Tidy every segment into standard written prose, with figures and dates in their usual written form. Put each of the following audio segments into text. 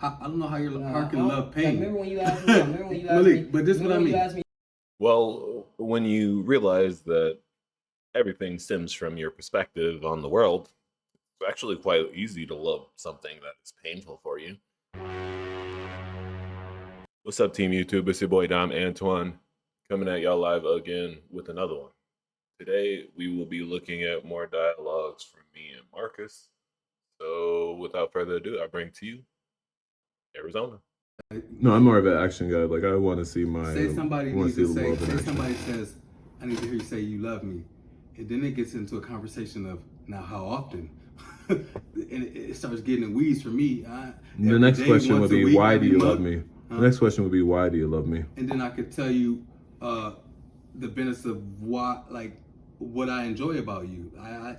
I don't know how your heart I can love don't, like, pain. remember when you asked me? Remember when you asked me? Malik, but this is what I Remember when you mean. asked me? Well, when you realize that everything stems from your perspective on the world, it's actually quite easy to love something that is painful for you. What's up, Team YouTube? It's your boy Dom Antoine coming at y'all live again with another one. Today, we will be looking at more dialogues from me and Marcus. So, without further ado, I bring to you Arizona. No, I'm more of an action guy. Like I want to see Say somebody I want needs to to see the say. love in Say action. somebody says, "I need to hear you say you love me," and then it gets into a conversation of now how often, and it starts getting in weeds for me. The next day, question once would a be, week, why do every you love month. me? The next question would be, why do you love me? And then I could tell you the benefits of why, like what I enjoy about you.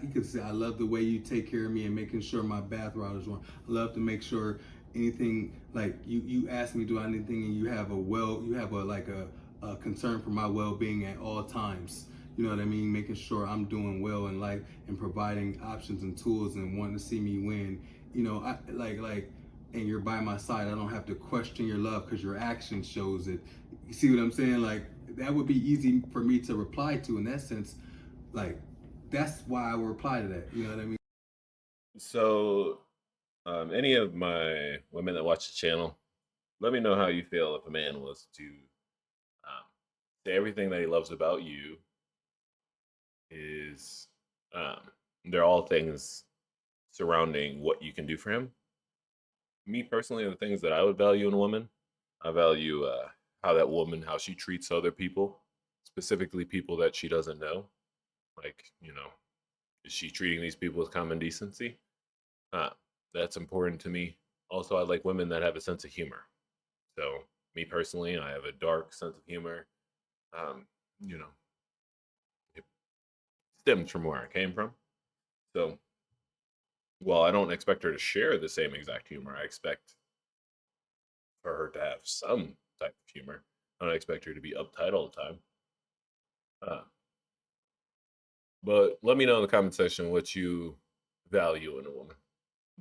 You could say I love the way you take care of me and making sure my bath route is run. I love to make sure anything like you ask me do anything and you have a concern for my well-being at all times. You know what I mean? Making sure I'm doing well in life and providing options and tools and wanting to see me win. You know, I like and you're by my side. I don't have to question your love because your action shows it. You see what I'm saying? Like that would be easy for me to reply to in that sense. Like that's why I would reply to that. You know what I mean? So, any of my women that watch the channel, let me know how you feel if a man was to say everything that he loves about you is um, they're all things surrounding what you can do for him. Me personally, the things that I would value in a woman, I value how that woman, how she treats other people, specifically people that she doesn't know. Like, is she treating these people with common decency? Uh, that's important to me. Also, I like women that have a sense of humor. So, me personally, I have a dark sense of humor. Um, you know, it stems from where I came from. So, while I don't expect her to share the same exact humor, I expect for her to have some type of humor. I don't expect her to be uptight all the time. Uh, but let me know in the comment section what you value in a woman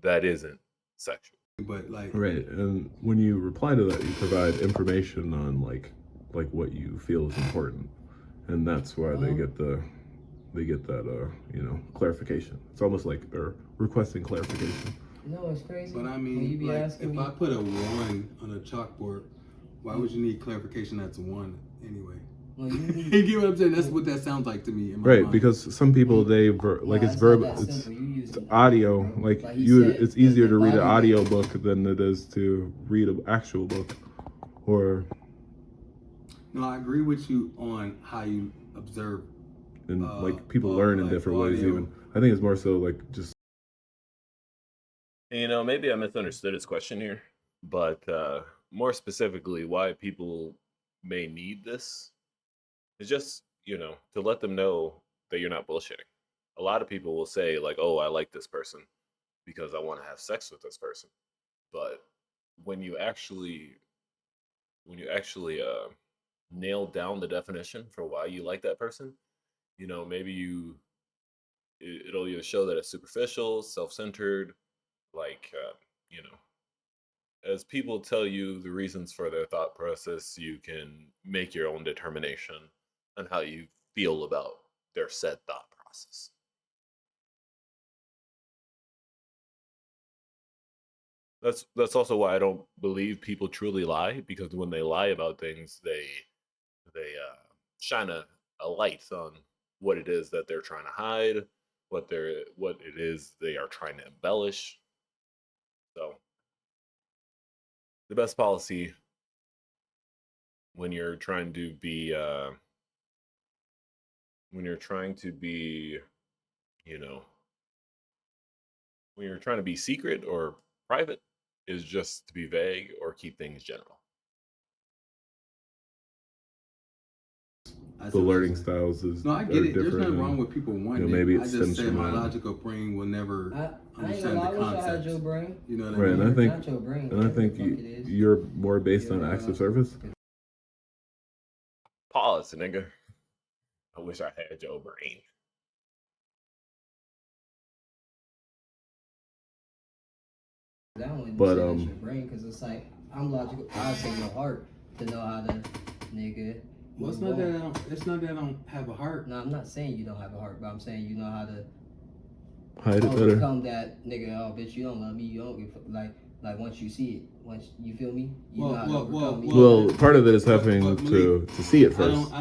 that isn't sexual. But like Right, and when you reply to that, you provide information on like what you feel is important, and that's why they get that clarification. It's almost like they're requesting clarification. No, it's crazy. But I When you mean, be like, asking if me, I put a one on a chalkboard, why would you need clarification that's one anyway? when you You be, get what I'm saying? That's what that sounds like to me in my Right, mind. because some people like nah, it's it's not verb, that it's simple. You it's using audio. bro. Like Like he you, said, it's easier to read an body audio language. book than it is to read an actual book, or No, I agree with you on how you observe and like people learn in like different ways. audio. Even I think it's more so like just And, maybe I misunderstood his question here, but more specifically, why people may need this is just, to let them know that you're not bullshitting. A lot of people will say, like, oh, I like this person because I want to have sex with this person. But when you actually, nail down the definition for why you like that person, maybe it'll either show that it's superficial, self-centered, like, as people tell you the reasons for their thought process, you can make your own determination on how you feel about their said thought process. That's also why I don't believe people truly lie, because when they lie about things, they shine a light on what it is that they're trying to hide, what it is they are trying to embellish. So the best policy when you're trying to be when you're trying to be, you know, when you're trying to be secret or private is just to be vague or keep things general. I see the what you're learning saying. styles is No, I are get it. There's different, nothing wrong and with people wanting maybe it. it I just stems said from my that. logical brain will never I ain't understand gonna lie. I the wish I had concepts. your brain. You know what Right, I and mean? I think Not your brain. and I Whatever think the fuck it is. you're more based on Your acts of service. Pause, nigga. I wish I had your brain. That one didn't But, say that's your brain, because it's like, I'm logical. I say your heart to know how to, nigga. Well, it's move not that I on. don't. It's not that I don't have a heart. No, I'm not saying you don't have a heart, but I'm saying you know how to hide it better. overcome that, nigga. Oh, bitch, you don't love me. You don't give like once you see it, once you feel me, you know how to overcome me. Well, part of it is having But to see it I first.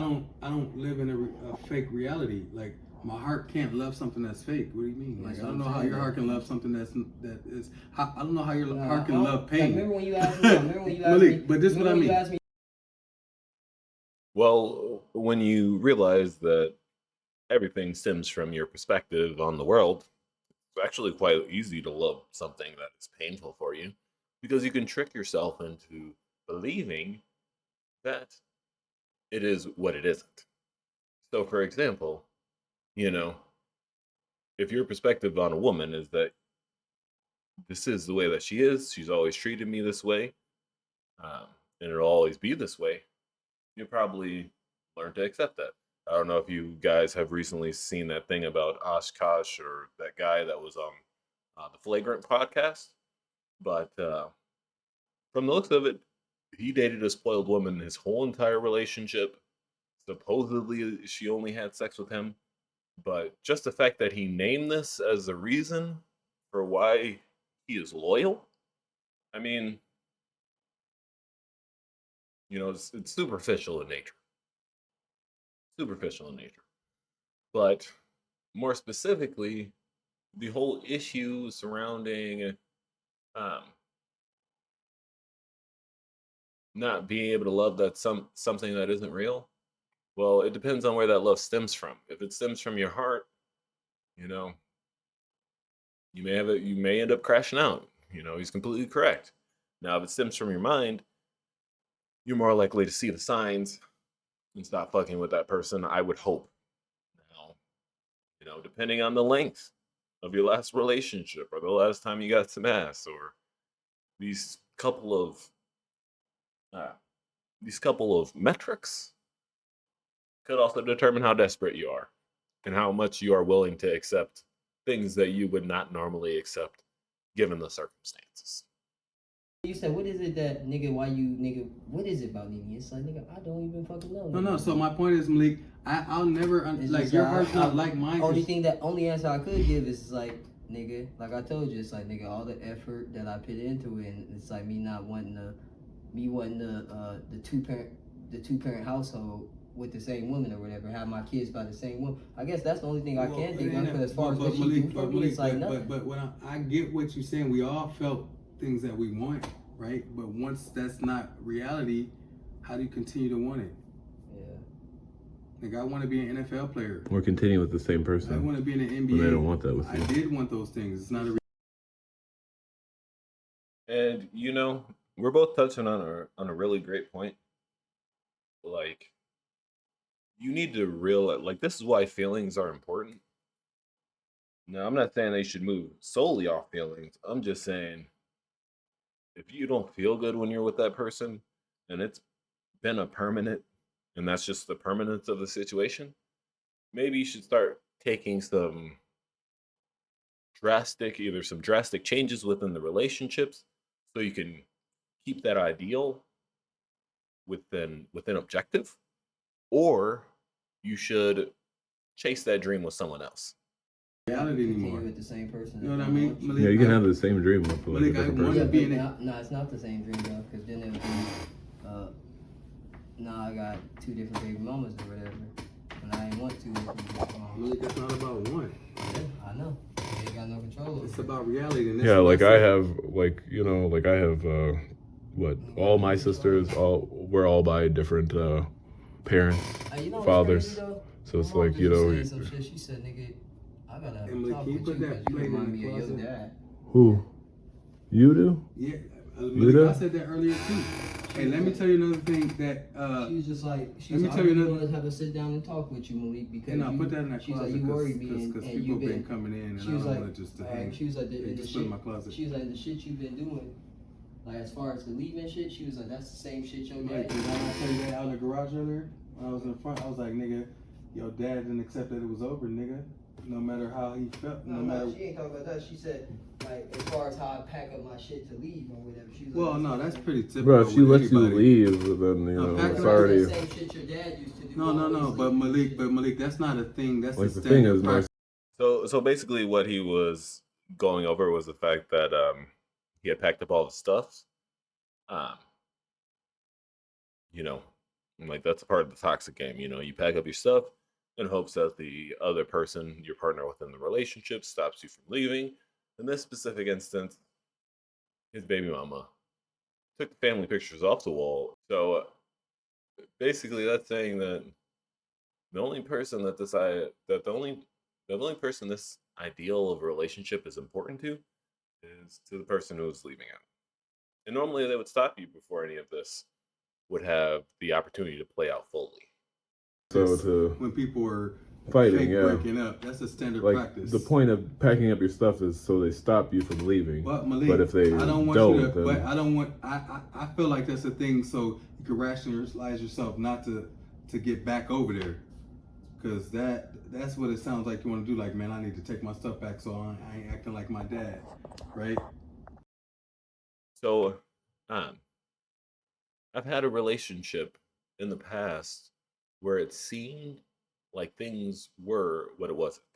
don't live in a fake reality. Like my heart can't love something that's fake. What do you mean? Like That's I what don't know I'm how saying. your heart can love something that is. I don't know how your Nah, heart can I love don't- pain. Remember when you asked me? Malik, but this is what I remember when mean. You asked me, Well, when you realize that everything stems from your perspective on the world, it's actually quite easy to love something that is painful for you because you can trick yourself into believing that it is what it isn't. So, for example, you know, if your perspective on a woman is that this is the way that she is, she's always treated me this way, um, and it'll always be this way, you probably learn to accept that. I don't know if you guys have recently seen that thing about Oshkosh or that guy that was on the Flagrant podcast, but from the looks of it, he dated a spoiled woman his whole entire relationship. Supposedly, she only had sex with him, but just the fact that he named this as a reason for why he is loyal, I mean, it's superficial in nature. Superficial in nature. But more specifically, the whole issue surrounding um, not being able to love something that isn't real. Well, it depends on where that love stems from. If it stems from your heart, you know, you may end up crashing out. He's completely correct. Now, if it stems from your mind, you're more likely to see the signs and stop fucking with that person, I would hope. Now, depending on the length of your last relationship or the last time you got some ass or these couple of metrics could also determine how desperate you are and how much you are willing to accept things that you would not normally accept given the circumstances. you said, what is it that nigga? Why you nigga? What is it about Nene? It's like nigga, I don't even fucking know. No. So my point is, Malik, I'll never It's like just, your heart's not like mine. Only answer I could give is like, nigga, like I told you, it's like nigga, all the effort that I put into it, and it's like me wanting the two parent household with the same woman or whatever, have my kids by the same woman. I guess that's the only thing I can think of. Because as far as what she do for me, it's like nothing. But when I get what you're saying, we all felt things that we want, right? But once that's not reality, how do you continue to want it? Yeah. Like I want to be an NFL player. Or continue with the same I person. want to be in the NBA. But they don't want that with you. I did want those things. It's not a. And we're both touching on a really great point. Like, you need to realize, like, this is why feelings are important. Now, I'm not saying they should move solely off feelings. I'm just saying, if you don't feel good when you're with that person, and it's been a permanent, and that's just the permanence of the situation, maybe you should start taking some drastic changes within the relationships so you can keep that ideal within objective, or you should chase that dream with someone else. Reality Continue anymore. with the same person. You know what I mean? Yeah, you can have the same dream with like a Malik, different I wanna person. be in it. No, it's not the same dream though, because then it would be, now I got two different baby mamas or whatever, and I ain't want two different baby mamas. Malik, that's not about one. Yeah, I know. You ain't got no control over It's it. about reality. And that's Yeah, what like said. I have, all my sisters, we're all by different parents, Hey, you know what's fathers. crazy, though? So it's My mom like, just said some shit. She said, nigga, I gotta have a Emily, talk can you with put you that because you plate in remind the me of your closet? dad. Who? You do? Yeah, You do? I said that earlier too. Hey, let me tell you another thing that. She was just like, let me I tell you really another- want to have a sit down and talk with you, Malik, because And I'll you, put that in that she's closet like, you worry me, because and people you've been been coming in, and I She don't was like, want to just to hang. she was like, They the just shit. put in my closet. She was like, the shit you've been doing, like as far as the leaving shit. She was like, that's the same shit your Like, dad. did I not tell you that out in the garage earlier? When I was in the front, I was like, nigga, your dad didn't accept that it was over, nigga. No matter how he felt, no matter. She ain't talking about that. She said, like, like as far as how I pack up my shit to leave or whatever. She was Well, like, no, that's pretty typical. Bro, if she with lets you anybody. leave, then you No, know pack it's up- already the same shit your dad used to do. No, always but leave. Malik, that's not a thing. That's like a the thing standard is more practice. So basically, what he was going over was the fact that he had packed up all the stuff. Um, you know, like that's a part of the toxic game. You know, you pack up your stuff in hopes that the other person, your partner within the relationship, stops you from leaving. In this specific instance, his baby mama took the family pictures off the wall. So basically, that's saying that the only person that the only person this ideal of a relationship is important to is to the person who is leaving it. And normally they would stop you before any of this would have the opportunity to play out fully. so to When people are fighting, fake yeah. breaking up, that's a standard Like practice. the point of packing up your stuff is so they stop you from leaving. But Malik, But if they I don't want don't, you to. then But I don't want. I feel like that's a thing. So you can rationalize yourself not to get back over there, because that's what it sounds like you want to do. Like, man, I need to take my stuff back, so I ain't acting like my dad, right? So I've had a relationship in the past where it seemed like things were what it wasn't,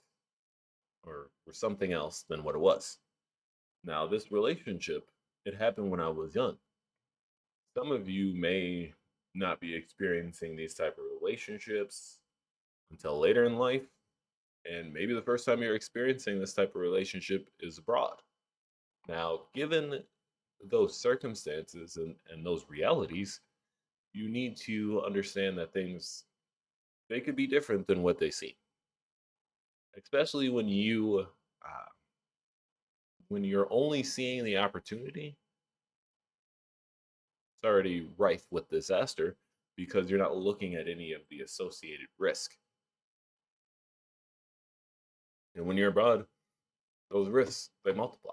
or were something else than what it was. Now, this relationship, it happened when I was young. Some of you may not be experiencing these type of relationships until later in life, and maybe the first time you're experiencing this type of relationship is abroad. Now, given those circumstances and those realities, you need to understand that things, they could be different than what they seem, especially when you're only seeing the opportunity. It's already rife with disaster because you're not looking at any of the associated risk. And when you're abroad, those risks, they multiply.